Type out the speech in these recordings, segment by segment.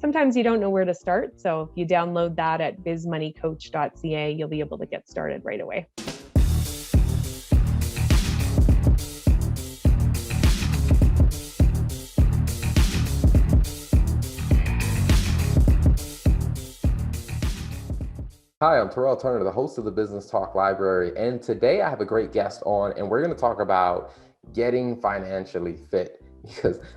sometimes you don't know where to start. So if you download that at bizmoneycoach.ca, you'll be able to get started right away. Hi, I'm Terrell Turner, the host of the Business Talk Library, and today I have a great guest on, and we're going to talk about getting financially fit.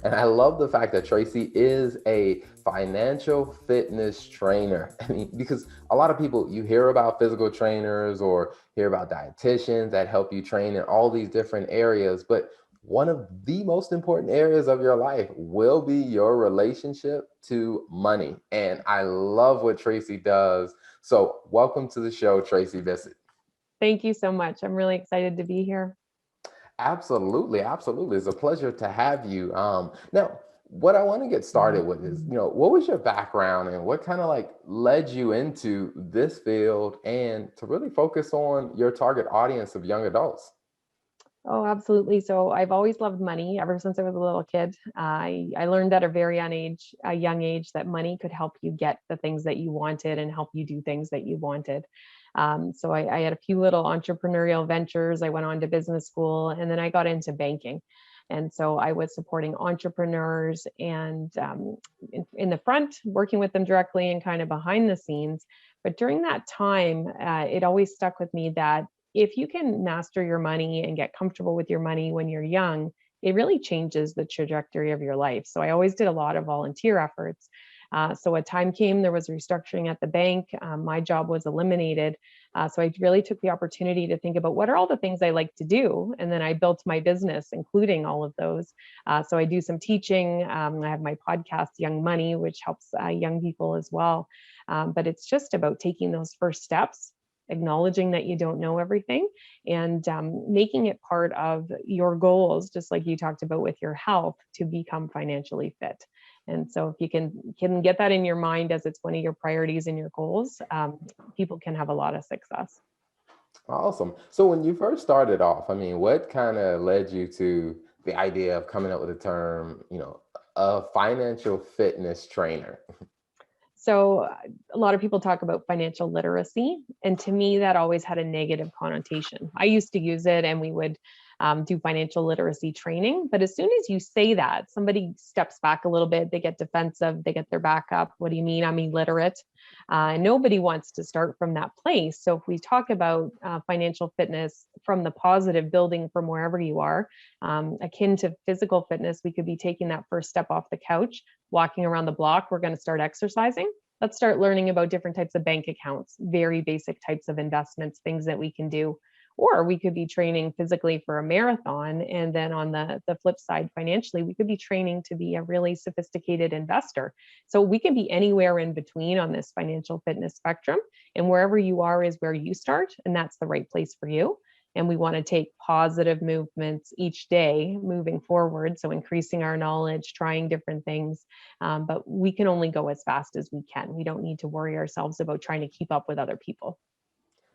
And I love the fact that Tracey is a financial fitness trainer. I mean, because a lot of people, you hear about physical trainers or hear about dietitians that help you train in all these different areas, but one of the most important areas of your life will be your relationship to money. And I love what Tracey does. So welcome to the show, Tracey Bissett. Thank you so much. I'm really excited to be here. Absolutely, absolutely. It's a pleasure to have you. Now, what I want to get started with is, what was your background and what kind of like led you into this field and to really focus on your target audience of young adults? Oh, absolutely. So I've always loved money ever since I was a little kid. I learned at a young age that money could help you get the things that you wanted and help you do things that you wanted. So I had a few little entrepreneurial ventures. I went on to business school and then I got into banking. And so I was supporting entrepreneurs and in the front, working with them directly and kind of behind the scenes. But during that time, it always stuck with me that if you can master your money and get comfortable with your money when you're young, it really changes the trajectory of your life. So I always did a lot of volunteer efforts. So a time came, there was restructuring at the bank. My job was eliminated. So I really took the opportunity to think about what are all the things I like to do. And then I built my business, including all of those. So I do some teaching. I have my podcast, Young Money, which helps young people as well. But it's just about taking those first steps, acknowledging that you don't know everything, and making it part of your goals, just like you talked about with your health, to become financially fit. And so if you can get that in your mind as it's one of your priorities and your goals, people can have a lot of success. Awesome. So when you first started off, I mean, what kind of led you to the idea of coming up with the term, a financial fitness trainer? So a lot of people talk about financial literacy, and to me, that always had a negative connotation. I used to use it, and we would do financial literacy training. But as soon as you say that, somebody steps back a little bit, they get defensive, they get their back up. What do you mean I'm illiterate? Nobody wants to start from that place. So if we talk about financial fitness from the positive, building from wherever you are, akin to physical fitness, we could be taking that first step off the couch, walking around the block. We're going to start exercising. Let's start learning about different types of bank accounts, very basic types of investments, things that we can do. Or we could be training physically for a marathon. And then on the flip side, financially, we could be training to be a really sophisticated investor. So we can be anywhere in between on this financial fitness spectrum. And wherever you are is where you start. And that's the right place for you. And we want to take positive movements each day moving forward. So increasing our knowledge, trying different things. But we can only go as fast as we can. We don't need to worry ourselves about trying to keep up with other people.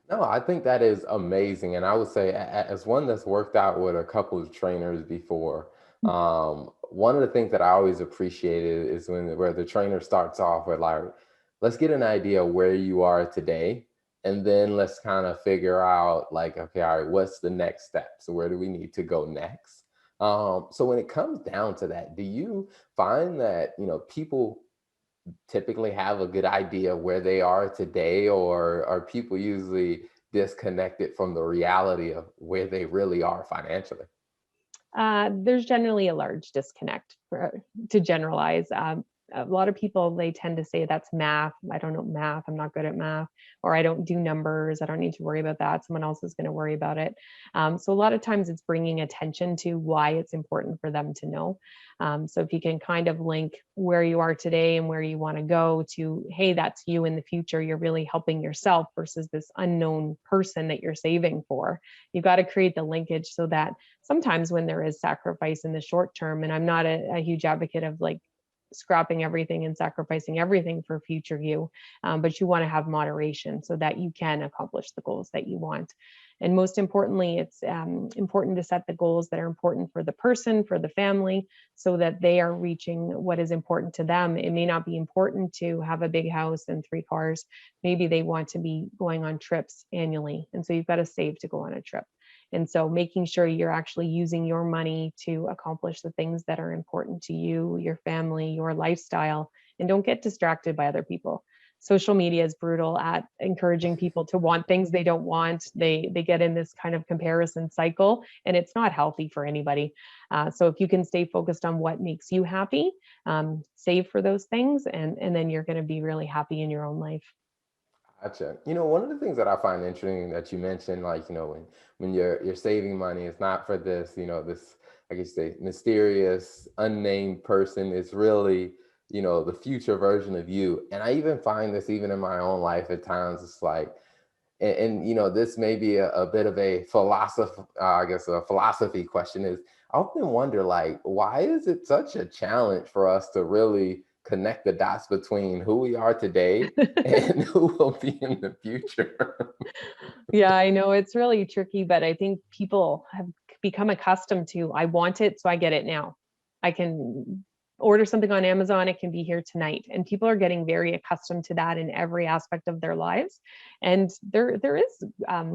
No, I think that is amazing. And I would say, as one that's worked out with a couple of trainers before, one of the things that I always appreciated is where the trainer starts off with like, let's get an idea where you are today. And then let's kind of figure out like, okay, all right, what's the next step? So where do we need to go next? So when it comes down to that, do you find that, people typically have a good idea where they are today, or are people usually disconnected from the reality of where they really are financially? There's generally a large disconnect to generalize. A lot of people, they tend to say that's math. I don't know math. I'm not good at math, or I don't do numbers. I don't need to worry about that. Someone else is going to worry about it. So a lot of times it's bringing attention to why it's important for them to know. So if you can kind of link where you are today and where you want to go to, hey, that's you in the future. You're really helping yourself versus this unknown person that you're saving for. You've got to create the linkage so that sometimes when there is sacrifice in the short term, and I'm not a huge advocate of like scrapping everything and sacrificing everything for future you. But you want to have moderation so that you can accomplish the goals that you want. And most importantly, it's important to set the goals that are important for the person, for the family, so that they are reaching what is important to them. It may not be important to have a big house and 3 cars. Maybe they want to be going on trips annually. And so you've got to save to go on a trip. And so making sure you're actually using your money to accomplish the things that are important to you, your family, your lifestyle, and don't get distracted by other people. Social media is brutal at encouraging people to want things they don't want. They get in this kind of comparison cycle, and it's not healthy for anybody. So if you can stay focused on what makes you happy, save for those things, and then you're going to be really happy in your own life. Gotcha. One of the things that I find interesting that you mentioned, like, when you're saving money, it's not for this, this, I guess say, mysterious, unnamed person. It's really, the future version of you. And I even find this even in my own life at times. It's like, this may be a bit of a philosophy, I guess a philosophy question is, I often wonder, like, why is it such a challenge for us to really connect the dots between who we are today and who will be in the future? Yeah, I know it's really tricky, but I think people have become accustomed to, I want it, so I get it now. I can order something on Amazon, it can be here tonight. And people are getting very accustomed to that in every aspect of their lives. And there is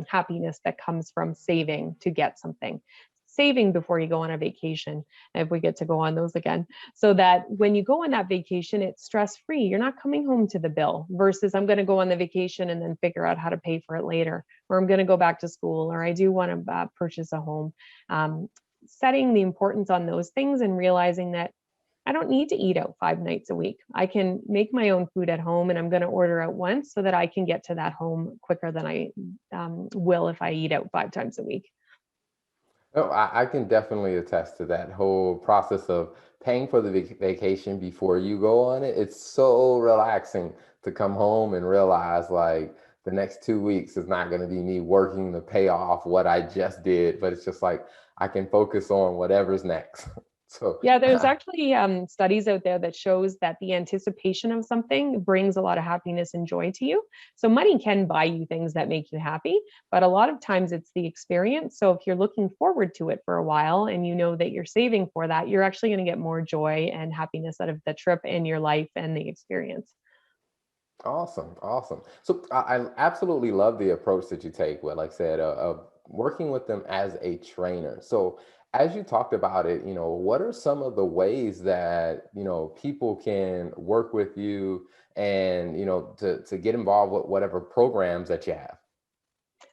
happiness that comes from saving to get something. Saving before you go on a vacation, if we get to go on those again, so that when you go on that vacation, it's stress free. You're not coming home to the bill versus I'm going to go on the vacation and then figure out how to pay for it later, or I'm going to go back to school, or I do want to purchase a home. Setting the importance on those things and realizing that I don't need to eat out 5 nights a week. I can make my own food at home, and I'm going to order out once so that I can get to that home quicker than I will if I eat out 5 times a week. No, I can definitely attest to that whole process of paying for the vacation before you go on it. It's so relaxing to come home and realize, like, the next 2 weeks is not going to be me working to pay off what I just did, but it's just like I can focus on whatever's next. So, Yeah, there's actually studies out there that shows that the anticipation of something brings a lot of happiness and joy to you. So money can buy you things that make you happy, but a lot of times it's the experience. So if you're looking forward to it for a while and you know that you're saving for that, you're actually going to get more joy and happiness out of the trip and your life and the experience. awesome, awesome. So I absolutely love the approach that you take with, like I said, working with them as a trainer. So as you talked about it, what are some of the ways that, people can work with you and, to get involved with whatever programs that you have?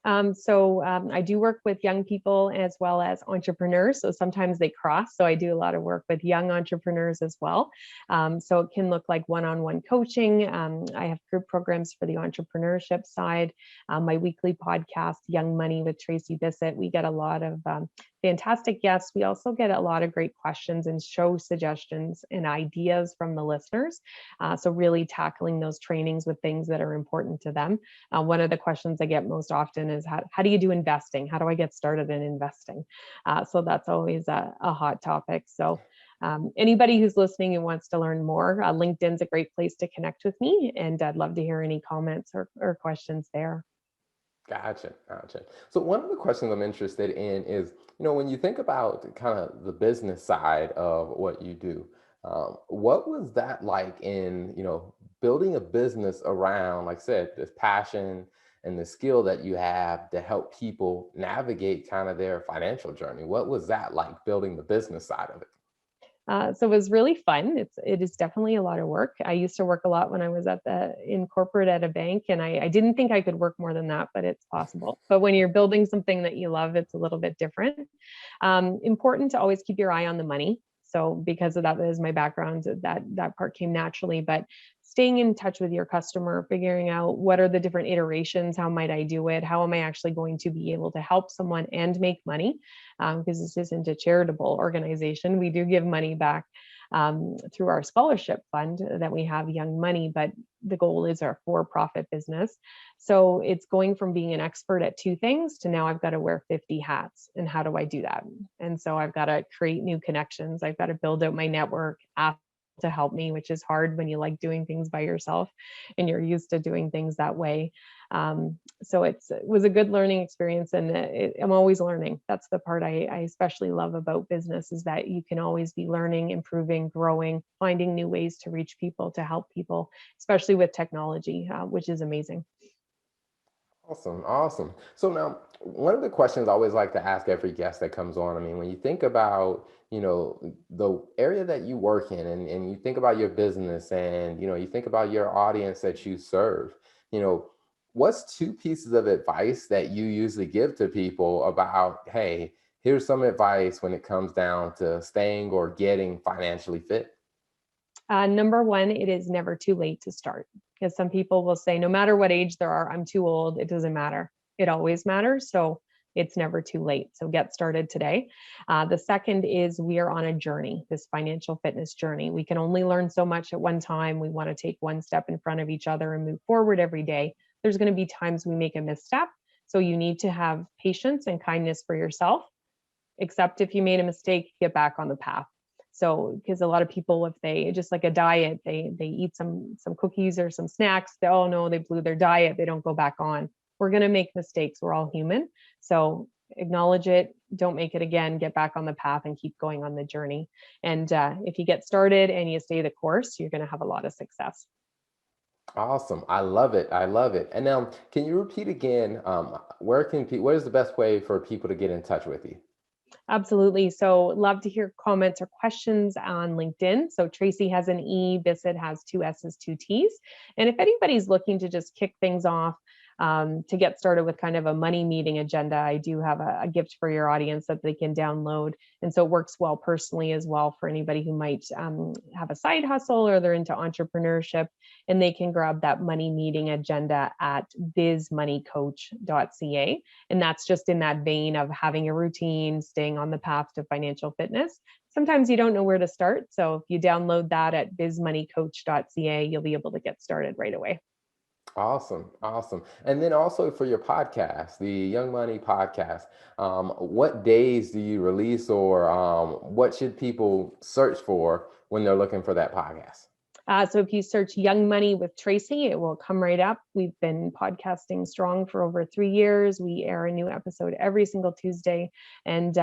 I do work with young people as well as entrepreneurs. So sometimes they cross. So I do a lot of work with young entrepreneurs as well. So it can look like one-on-one coaching. I have group programs for the entrepreneurship side. My weekly podcast, Young Money with Tracey Bissett. We get a lot of fantastic guests. We also get a lot of great questions and show suggestions and ideas from the listeners. So really tackling those trainings with things that are important to them. One of the questions I get most often is how do you do investing? How do I get started in investing? So that's always a hot topic. So anybody who's listening and wants to learn more, LinkedIn's a great place to connect with me. And I'd love to hear any comments or questions there. Gotcha, gotcha. So one of the questions I'm interested in is, when you think about kind of the business side of what you do, what was that like in, building a business around, like I said, this passion and the skill that you have to help people navigate kind of their financial journey? What was that like building the business side of it? So it was really fun. It is definitely a lot of work. I used to work a lot when I was in corporate at a bank, and I didn't think I could work more than that, but it's possible. But when you're building something that you love, it's a little bit different. Important to always keep your eye on the money. So because of that is my background, that part came naturally. But staying in touch with your customer, figuring out what are the different iterations, how might I do it, how am I actually going to be able to help someone and make money, because this isn't a charitable organization. We do give money back through our scholarship fund that we have, Young Money, but the goal is our for-profit business. So it's going from being an expert at 2 things to now I've got to wear 50 hats. And how do I do that? And so I've got to create new connections. I've got to build out my network, ask to help me, which is hard when you like doing things by yourself and you're used to doing things that way. So it was a good learning experience, and I'm always learning. That's the part I especially love about business, is that you can always be learning, improving, growing, finding new ways to reach people, to help people, especially with technology, which is amazing. Awesome, awesome. So now, one of the questions I always like to ask every guest that comes on, I mean, when you think about, the area that you work in, and you think about your business, and, you think about your audience that you serve, you know, what's two pieces of advice that you usually give to people about, hey, here's some advice when it comes down to staying or getting financially fit? Number one, it is never too late to start, because some people will say, no matter what age they are, I'm too old. It doesn't matter. It always matters. So it's never too late. So get started today. The second is, we are on a journey, this financial fitness journey. We can only learn so much at one time. We want to take one step in front of each other and move forward every day. There's going to be times we make a misstep. So you need to have patience and kindness for yourself. Except if you made a mistake, get back on the path. So, because a lot of people, if they, just like a diet, they eat some cookies or some snacks, oh no, they blew their diet, they don't go back on. We're going to make mistakes. We're all human. So acknowledge it, don't make it again, get back on the path and keep going on the journey. And if you get started and you stay the course, you're going to have a lot of success. Awesome. I love it. I love it. And now, can you repeat again, what is the best way for people to get in touch with you? Absolutely. So love to hear comments or questions on LinkedIn. So Tracey has an E, Bissett has two S's, two T's. And if anybody's looking to just kick things off, to get started with kind of a money meeting agenda, I do have a gift for your audience that they can download. And so it works well personally as well for anybody who might have a side hustle, or they're into entrepreneurship, and they can grab that money meeting agenda at bizmoneycoach.ca. And that's just in that vein of having a routine, staying on the path to financial fitness. Sometimes you don't know where to start. So if you download that at bizmoneycoach.ca, you'll be able to get started right away. Awesome, awesome. And then also for your podcast, the Young Money podcast, what days do you release, or what should people search for when they're looking for that podcast? So if you search Young Money with Tracey, it will come right up. We've been podcasting strong for over 3 years. We air a new episode every single Tuesday. And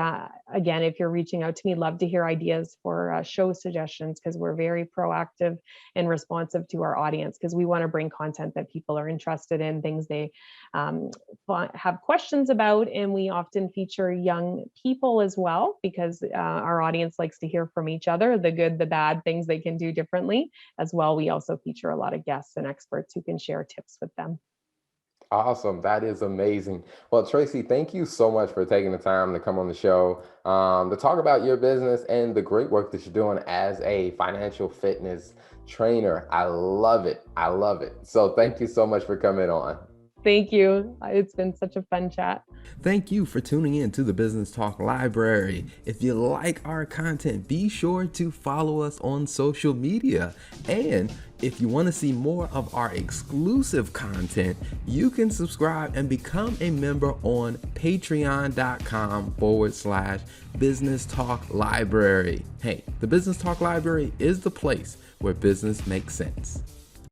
again, if you're reaching out to me, love to hear ideas for show suggestions, because we're very proactive and responsive to our audience, because we want to bring content that people are interested in, things they have questions about. And we often feature young people as well, because our audience likes to hear from each other, the good, the bad, things they can do differently. As well, we also feature a lot of guests and experts who can share tips with them. Awesome. That is amazing. Well, Tracey, thank you so much for taking the time to come on the show, to talk about your business and the great work that you're doing as a financial fitness trainer. I love it. I love it. So thank you so much for coming on. Thank you. It's been such a fun chat. Thank you for tuning in to the Business Talk Library. If you like our content, be sure to follow us on social media. And if you want to see more of our exclusive content, you can subscribe and become a member on patreon.com/Business Talk Library. Hey, the Business Talk Library is the place where business makes sense.